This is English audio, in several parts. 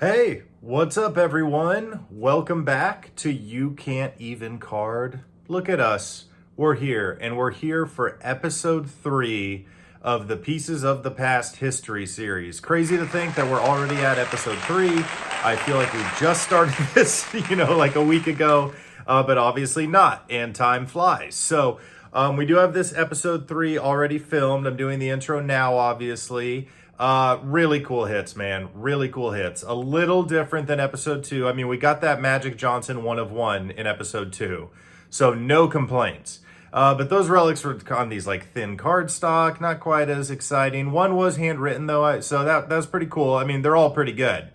Hey, what's up everyone? Welcome back to You Can't Even Card. Look at us. We're here, and we're here for episode 3 of the Pieces of the Past history series. Crazy to think that we're already at episode 3. I feel like we just started this, like a week ago, but obviously not, and time flies. So we do have this episode 3 already filmed. I'm doing the intro now, obviously. Really cool hits, man. Really cool hits. A little different than episode 2. I mean, we got that Magic Johnson 1 of 1 in episode 2. So no complaints. But those relics were on these like thin cardstock, not quite as exciting. One was handwritten though, so that was pretty cool. I mean, they're all pretty good.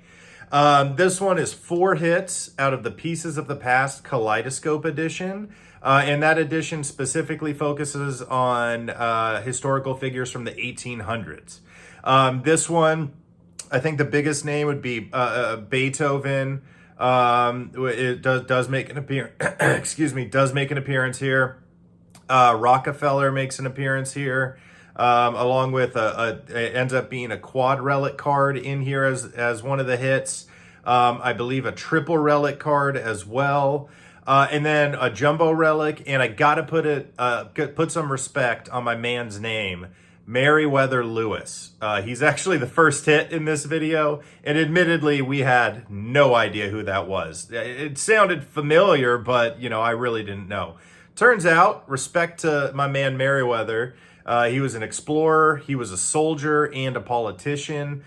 This one is 4 hits out of the Pieces of the Past Kaleidoscope edition. And that edition specifically focuses on historical figures from the 1800s. This one, I think the biggest name would be Beethoven. It does make an appearance. Excuse me, does make an appearance here. Rockefeller makes an appearance here, along with it ends up being a quad relic card in here as one of the hits. I believe a triple relic card as well. And then a jumbo relic, and I gotta put some respect on my man's name, Meriwether Lewis. He's actually the first hit in this video, and admittedly, we had no idea who that was. It sounded familiar, but I really didn't know. Turns out, respect to my man Meriwether, he was an explorer, he was a soldier, and a politician.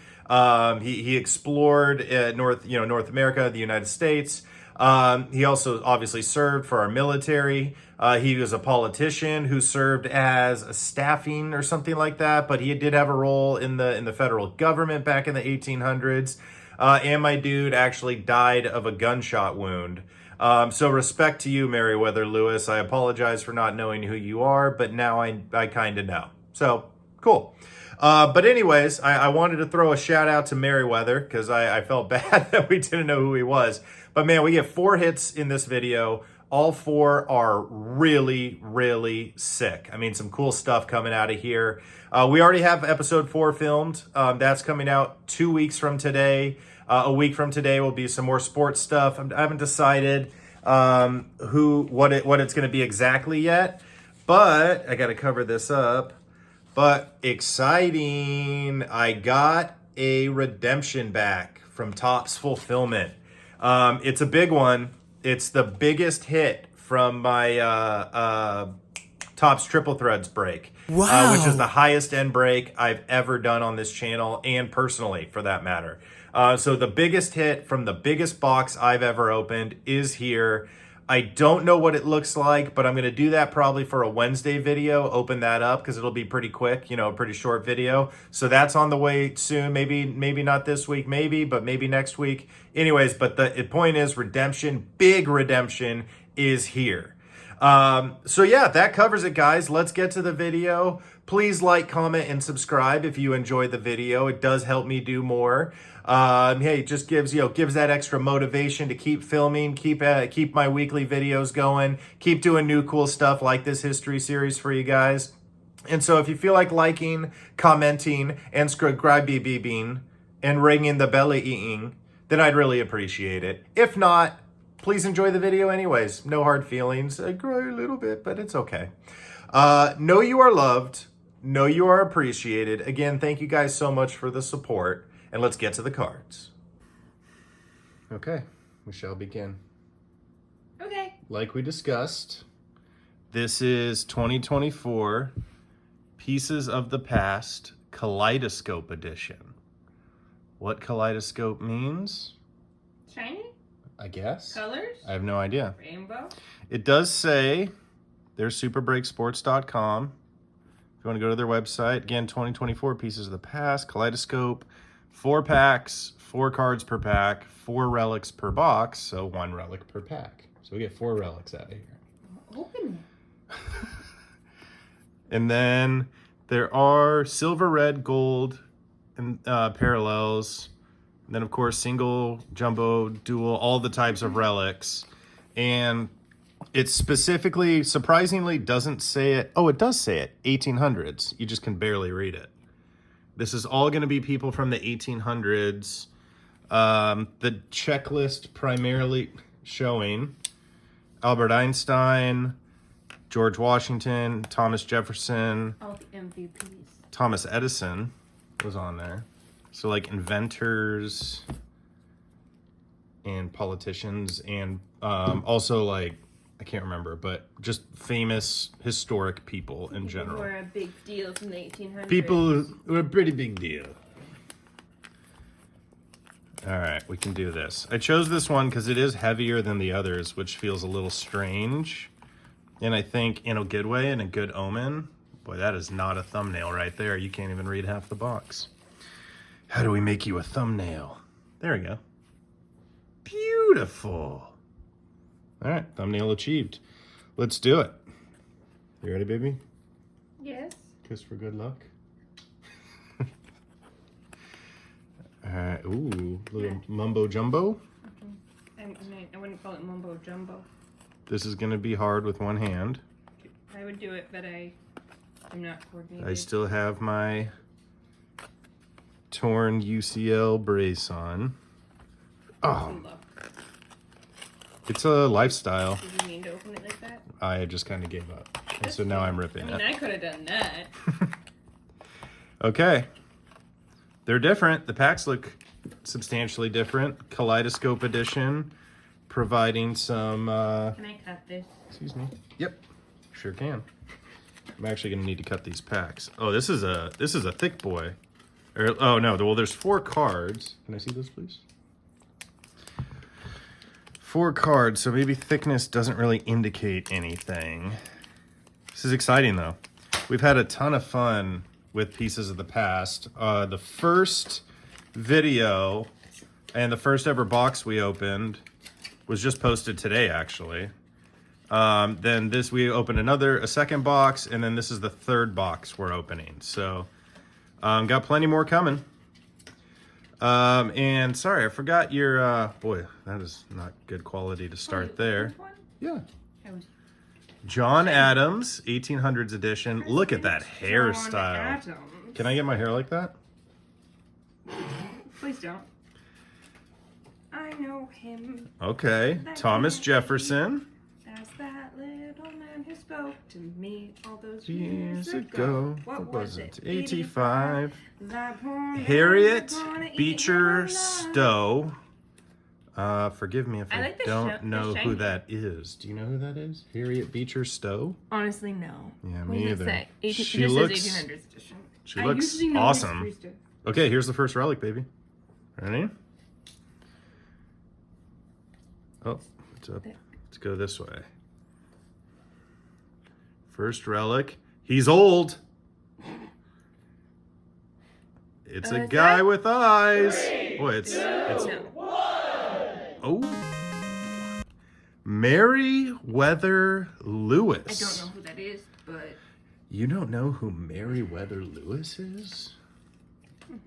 He explored North America, the United States. He also obviously served for our military. He was a politician who served as a staffing or something like that, but he did have a role in the federal government back in the 1800s. And my dude actually died of a gunshot wound. So respect to you, Meriwether Lewis. I apologize for not knowing who you are, but now I kind of know. So cool. But anyways, I wanted to throw a shout out to Meriwether because I felt bad that we didn't know who he was. But man, we get 4 hits in this video. All 4 are really, really sick. I mean, some cool stuff coming out of here. We already have episode 4 filmed. That's coming out 2 weeks from today. A week from today will be some more sports stuff. I haven't decided what it's going to be exactly yet, but I got to cover this up. But exciting! I got a redemption back from Topps Fulfillment. It's a big one. It's the biggest hit from my Topps Triple Threads break. Wow. Which is the highest end break I've ever done on this channel, and personally, for that matter. So the biggest hit from the biggest box I've ever opened is here. I don't know what it looks like, but I'm going to do that probably for a Wednesday video, open that up, because it'll be pretty quick, a pretty short video. So that's on the way soon. Maybe not this week, but maybe next week. Anyways, but the point is redemption, big redemption is here. So yeah, that covers it, guys. Let's get to the video. Please like, comment, and subscribe if you enjoyed the video. It does help me do more. Hey, it just gives that extra motivation to keep filming, keep my weekly videos going, keep doing new cool stuff like this history series for you guys. And so if you feel like liking, commenting, and subscribing, and ringing the bell-ing, then I'd really appreciate it. If not, please enjoy the video anyways. No hard feelings. I cry a little bit, but it's okay. Know you are loved. Know you are appreciated. Again, thank you guys so much for the support. And let's get to the cards. Okay, we shall begin. Okay. Like we discussed, this is 2024 Pieces of the Past Kaleidoscope Edition. What kaleidoscope means? Shiny? I guess. Colors? I have no idea. Rainbow? It does say there's superbreaksports.com. If you want to go to their website, again, 2024 Pieces of the Past Kaleidoscope. 4 packs, 4 cards per pack, 4 relics per box, so 1 relic per pack. So we get 4 relics out of here. Open it. And then there are silver, red, gold, and parallels. And then, of course, single, jumbo, dual, all the types of relics. And it specifically, surprisingly, doesn't say it. Oh, it does say it, 1800's. You just can barely read it. This is all going to be people from the 1800s. The checklist primarily showing Albert Einstein, George Washington, Thomas Jefferson, All the MVPs. Thomas Edison was on there. So like inventors and politicians and also like, I can't remember, but just famous historic people in general. People were a big deal from the 1800s. People were a pretty big deal. All right, we can do this. I chose this one because it is heavier than the others, which feels a little strange. And I think in a good way, in a good omen. Boy, that is not a thumbnail right there. You can't even read half the box. How do we make you a thumbnail? There we go. Beautiful. All right, thumbnail achieved. Let's do it. You ready, baby? Yes. Kiss for good luck. All right, ooh, little mumbo jumbo. I wouldn't call it mumbo jumbo. This is gonna be hard with one hand. I would do it, but I'm not coordinated. I still have my torn UCL brace on. Oh, it's a lifestyle. Did you mean to open it like that? I just kind of gave up. And so now I'm ripping it. I could have done that. Okay. They're different. The packs look substantially different. Kaleidoscope edition, providing some... Can I cut this? Excuse me. Yep, sure can. I'm actually going to need to cut these packs. Oh, this is a thick boy. Oh, no. Well, there's 4 cards. Can I see those, please? 4 cards, so maybe thickness doesn't really indicate anything. This is exciting, though. We've had a ton of fun with Pieces of the Past. The first video and the first ever box we opened was just posted today, actually. Then we opened a second box, and then this is the 3rd box we're opening. So, got plenty more coming. And sorry, I forgot your, boy, that is not good quality to start there. Which one? Yeah. I was John Adams, 1800's edition. Look at that hairstyle. John Can I get my hair like that? Adams. Please don't. I know him Okay. Thomas Jefferson. as that little man who spoke to me all those Years years ago. What was was it? it? 85. That poor man Harriet was gonna eat Beecher him alive. Stowe. Forgive me if I I like the don't know the who shiny. that is. Do you know who that is? Harriet Beecher Stowe? Honestly, no. Yeah, What me does it either. say? She This looks- says 1800s edition. She I looks usually know awesome. history stuff. Okay, here's the first relic, baby. Ready? Oh, let's go this way. First relic. He's old. It's a Is guy that- with eyes. Boy, it's No. oh. Meriwether Lewis. I don't know who that is, but You don't know who Meriwether Lewis is?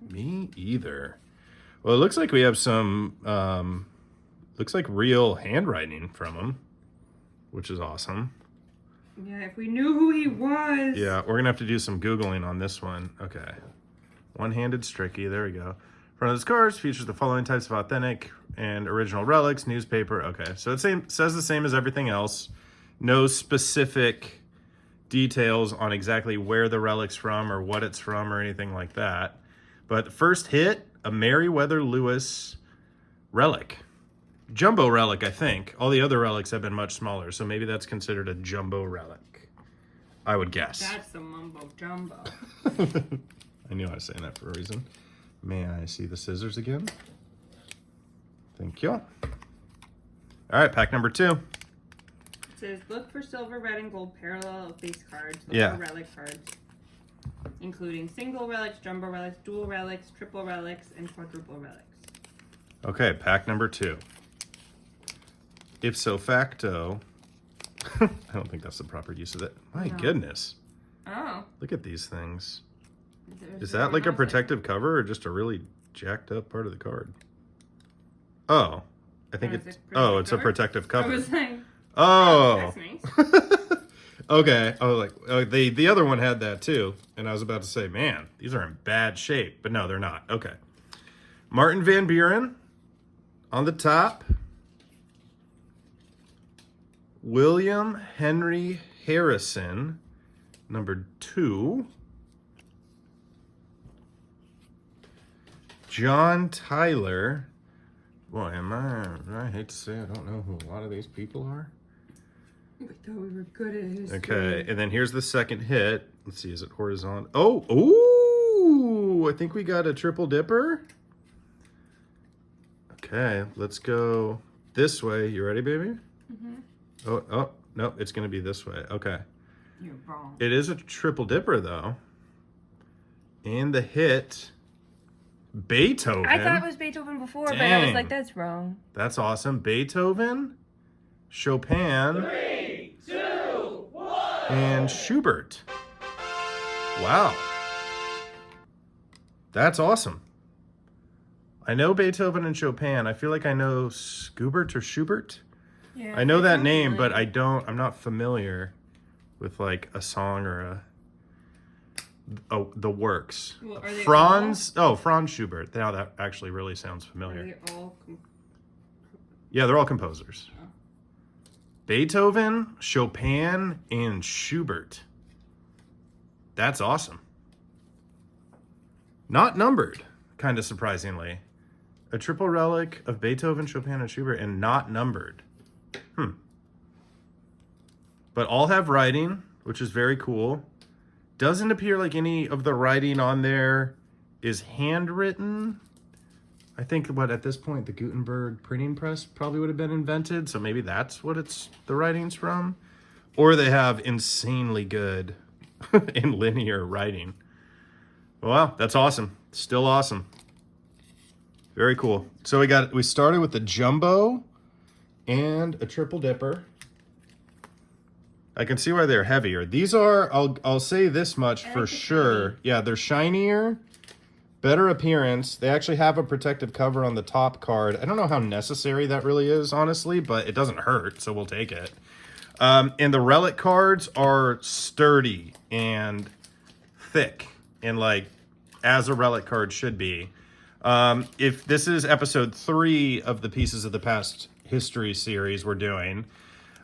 Me either. Well, it looks like we have some, looks like real handwriting from him, which is awesome. yeah, if we knew who he was. Yeah, we're going to have to do some Googling on this one. Okay. One-handed Stricky. There we go. Front of this card features the following types of authentic and original relics, newspaper. Okay, so it says the same as everything else. No specific details on exactly where the relic's from or what it's from or anything like that. But the first hit, a Meriwether Lewis relic. Jumbo relic, I think. All the other relics have been much smaller, so maybe that's considered a jumbo relic. I would guess. That's the mumbo jumbo. I knew I was saying that for a reason. May I see the scissors again? Thank you. All right, pack number 2. It says, look for silver, red, and gold parallel of these cards. Yeah. Or relic cards. Including single relics, jumbo relics, dual relics, triple relics, and quadruple relics. Okay, pack number 2. Ipso facto. I don't think that's the proper use of it. My No. goodness. Oh. Look at these things. There's Is that like a something else protective cover or just a really jacked up part of the card? Oh, I think Oh, is it's, it oh, it's a protective protective I cover. was like, Oh. that's nice. Okay. Oh, the other one had that too, and I was about to say, man, these are in bad shape, but no, they're not. Okay. Martin Van Buren, On the top, William Henry Harrison, number 2. John Tyler. Boy, I hate to say I don't know who a lot of these people are. We thought we were good at history. Okay, and then here's the second hit. Let's see, is it horizontal? Oh, ooh, I think we got a triple dipper. Okay, let's go this way. You ready, baby? Mm-hmm. Oh, no, it's going to be this way. Okay. You're wrong. It is a triple dipper, though. And the hit, Beethoven. I thought it was Beethoven before, but I Dang. was like, that's wrong. That's awesome. Beethoven, Chopin, 3, 2, 1. and Schubert. Wow. That's awesome. I know Beethoven and Chopin. I feel like I know Schubert or Schubert. Yeah, I know that sounds name, familiar. but I'm not familiar with like a song or the works. Well, are they Franz Schubert. Now that actually really sounds Are familiar. they all Yeah, they're all composers. Oh. Beethoven, Chopin, and Schubert. That's awesome. Not numbered, kind of surprisingly. A triple relic of Beethoven, Chopin, and Schubert, and not numbered. But all have writing, which is very cool. Doesn't appear like any of the writing on there is handwritten. I think at this point, the Gutenberg printing press probably would have been invented. So maybe that's what the writing's from. Or they have insanely good and linear writing. Wow, that's awesome. Still awesome. Very cool. So we started with the jumbo and a triple dipper. I can see why they're heavier. These are, I'll say this much for sure. Yeah, they're shinier, better appearance. They actually have a protective cover on the top card. I don't know how necessary that really is, honestly, but it doesn't hurt, so we'll take it. And the relic cards are sturdy and thick and like as a relic card should be. If this is episode 3 of the Pieces of the Past history series we're doing.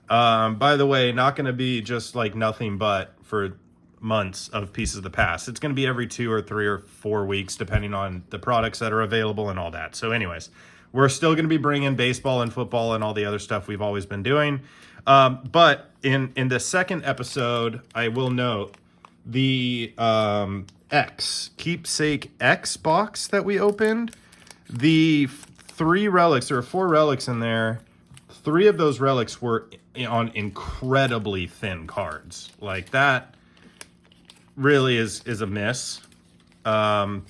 By the way, not going to be just like nothing but for months of Pieces of the Past. It's going to be every 2 or 3 or 4 weeks, depending on the products that are available and all that. So anyways, we're still going to be bringing baseball and football and all the other stuff we've always been doing. But in the second episode, I will note the keepsake X box that we opened. The 3 relics, there are 4 relics in there. 3 of those relics were on incredibly thin cards. Like that really is a miss. But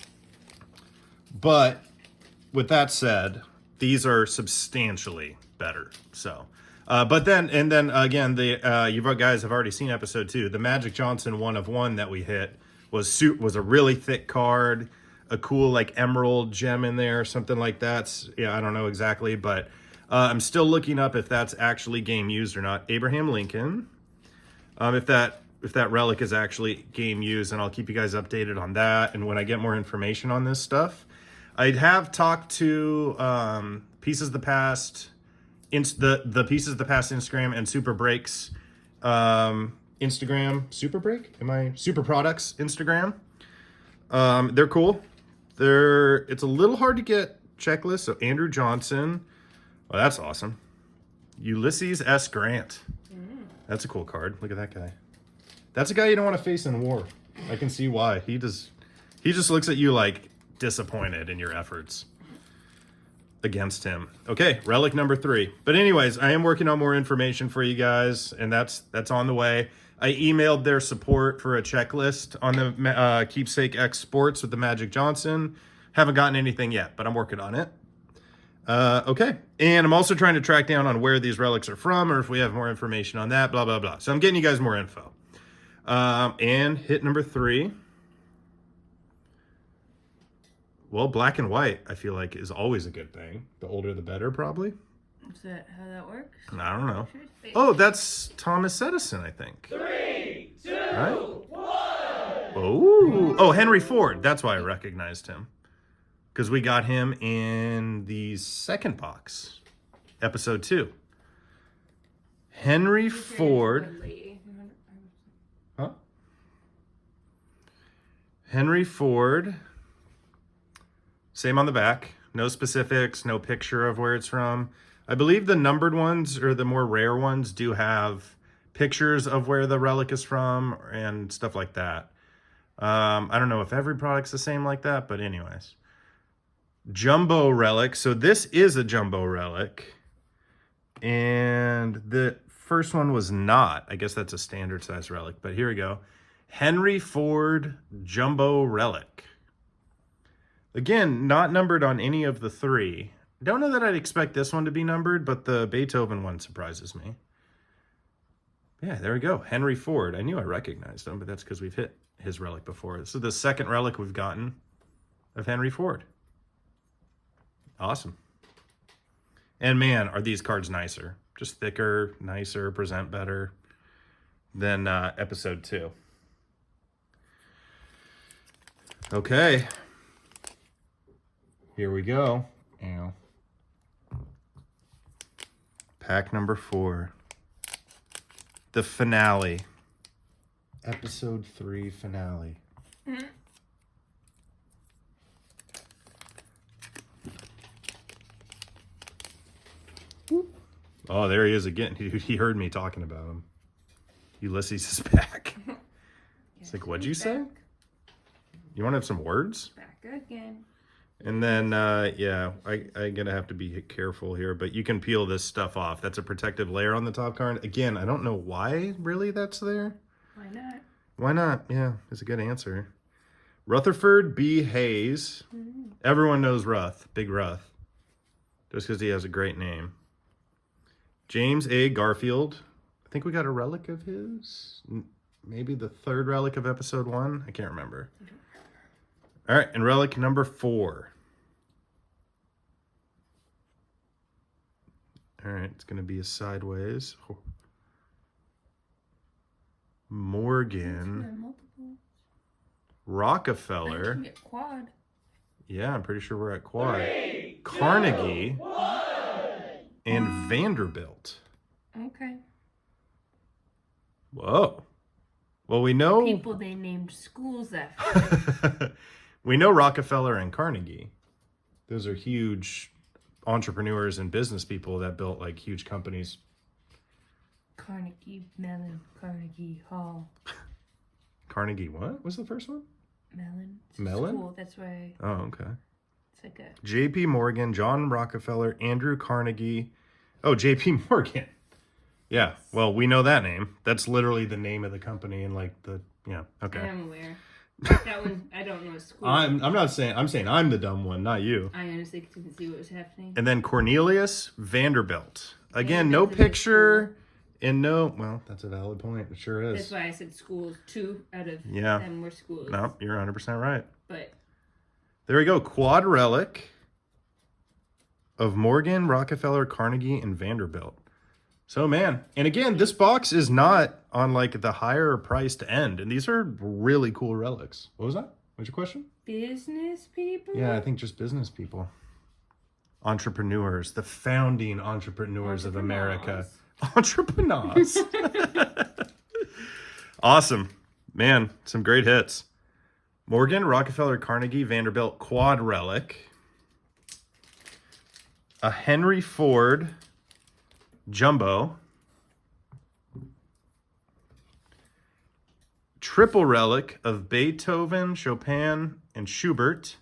with that said, these are substantially better. So, but then again, you guys have already seen episode 2. The Magic Johnson 1 of 1 that we hit was a really thick card, a cool like emerald gem in there, something like that. Yeah, I don't know exactly, but I'm still looking up if that's actually game used or not. Abraham Lincoln. If that relic is actually game used, and I'll keep you guys updated on that. And when I get more information on this stuff, I have talked to Pieces of the Past, the Pieces of the Past Instagram and Super Breaks Instagram. Super Break? Super Products Instagram. They're cool. It's a little hard to get checklists. So Andrew Johnson. Well, that's awesome. Ulysses S. Grant. That's a cool card. Look at that guy. That's a guy you don't want to face in war. I can see why. He just looks at you like disappointed in your efforts against him. Okay, relic number 3. But anyways, I am working on more information for you guys, and that's on the way. I emailed their support for a checklist on the Keepsake X Sports with the Magic Johnson. Haven't gotten anything yet, but I'm working on it. Okay. And I'm also trying to track down on where these relics are from, or if we have more information on that, blah, blah, blah. So I'm getting you guys more info. And hit number 3. Well, black and white, I feel like, is always a good thing. The older, the better, probably. Is that how that works? I don't know. Oh, that's Thomas Edison, I think. 3, 2, Right? 1. Oh, Henry Ford. That's why I recognized him. because we got him in the second box, episode 2. Henry Ford. Huh? Henry Ford. Same on the back. No specifics, no picture of where it's from. I believe the numbered ones, or the more rare ones, do have pictures of where the relic is from and stuff like that. I don't know if every product's the same like that, but anyways. Jumbo relic. So this is a jumbo relic. And the first one was not. I guess that's a standard size relic, but here we go. Henry Ford jumbo relic. Again, not numbered on any of the 3. Don't know that I'd expect this one to be numbered, but the Beethoven one surprises me. Yeah, there we go. Henry Ford. I knew I recognized him, but that's because we've hit his relic before. This is the second relic we've gotten of Henry Ford. Awesome. And man, are these cards nicer. Just thicker, nicer, present better than episode 2. Okay. Here we go. Ow. Pack number 4. The finale. Episode 3 finale. Mm-hmm. Oh, there he is again. He heard me talking about him. Ulysses is back. It's like, what'd you say? You want to have some words? Back again. And then, yeah, I'm going to have to be careful here, but you can peel this stuff off. That's a protective layer on the top card. Again, I don't know why really that's there. Why not? Why not? Yeah, it's a good answer. Rutherford B. Hayes. Mm-hmm. Everyone knows Ruth, Big Ruth, just because he has a great name. James A. Garfield. I think we got a relic of his. Maybe the 3rd relic of episode 1. I can't remember. All right, and relic number 4. All right, it's going to be a sideways. Oh. Morgan. Rockefeller. Get quad. Yeah, I'm pretty sure we're at quad. 3, Carnegie. 2, 1. And Vanderbilt. Okay. Whoa. Well, we know... People they named schools after. We know Rockefeller and Carnegie. Those are huge entrepreneurs and business people that built like huge companies. Carnegie Mellon, Carnegie Hall. Carnegie what was the first one? Mellon. Mellon? School, that's why. Oh, okay. It's like a... J.P. Morgan, John Rockefeller, Andrew Carnegie. Oh, J.P. Morgan. Yeah, well, we know that name. That's literally the name of the company and like the, yeah, okay. I am aware. That one, I don't know school. I'm not saying, I'm saying I'm the dumb one, not you. I honestly didn't see what was happening. And then Cornelius Vanderbilt. Again, no picture and no, well, that's a valid point. It sure is. That's why I said schools. 2 out of Yeah. them were schools. No, you're 100% right. But there we go. Quad relic of Morgan, Rockefeller, Carnegie, and Vanderbilt. So, man. And again, this box is not on like the higher priced end. And these are really cool relics. What was that? What's your question? business people? Yeah, I think just business people. Entrepreneurs. The founding entrepreneurs of America. Entrepreneurs. Awesome. Man, some great hits. Morgan, Rockefeller, Carnegie, Vanderbilt, quad relic. A Henry Ford jumbo. Triple relic of Beethoven, Chopin, and Schubert.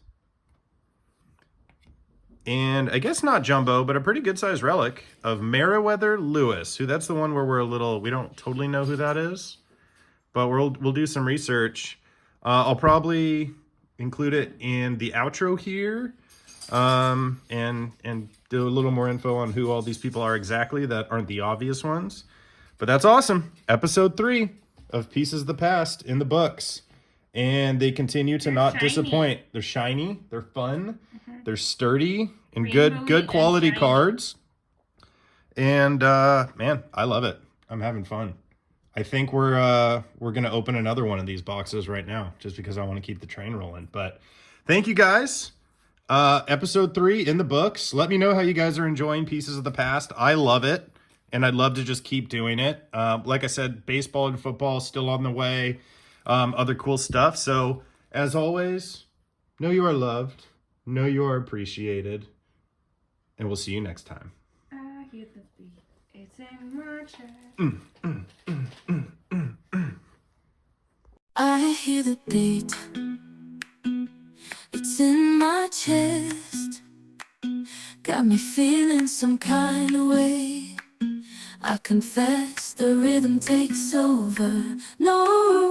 And I guess not jumbo, but a pretty good sized relic of Meriwether Lewis, who that's the one where we're a little, we don't totally know who that is, but we'll do some research. I'll probably include it in the outro here, and do a little more info on who all these people are exactly that aren't the obvious ones. But that's awesome. Episode 3 of Pieces of the Past in the books. And they continue to not disappoint. They're shiny, they're fun, they're sturdy, and good quality cards. And man, I love it. I'm having fun. I think we're gonna open another one of these boxes right now, just because I want to keep the train rolling. But thank you guys. Episode 3 in the books. Let me know how you guys are enjoying Pieces of the Past. I love it, and I'd love to just keep doing it. Like I said, baseball and football still on the way. Other cool stuff. So, as always, know you are loved, know you are appreciated, and we'll see you next time. I hear the beat. It's in my chest. I hear the beat. It's in my chest. Got me feeling some kind of way. I confess the rhythm takes over. No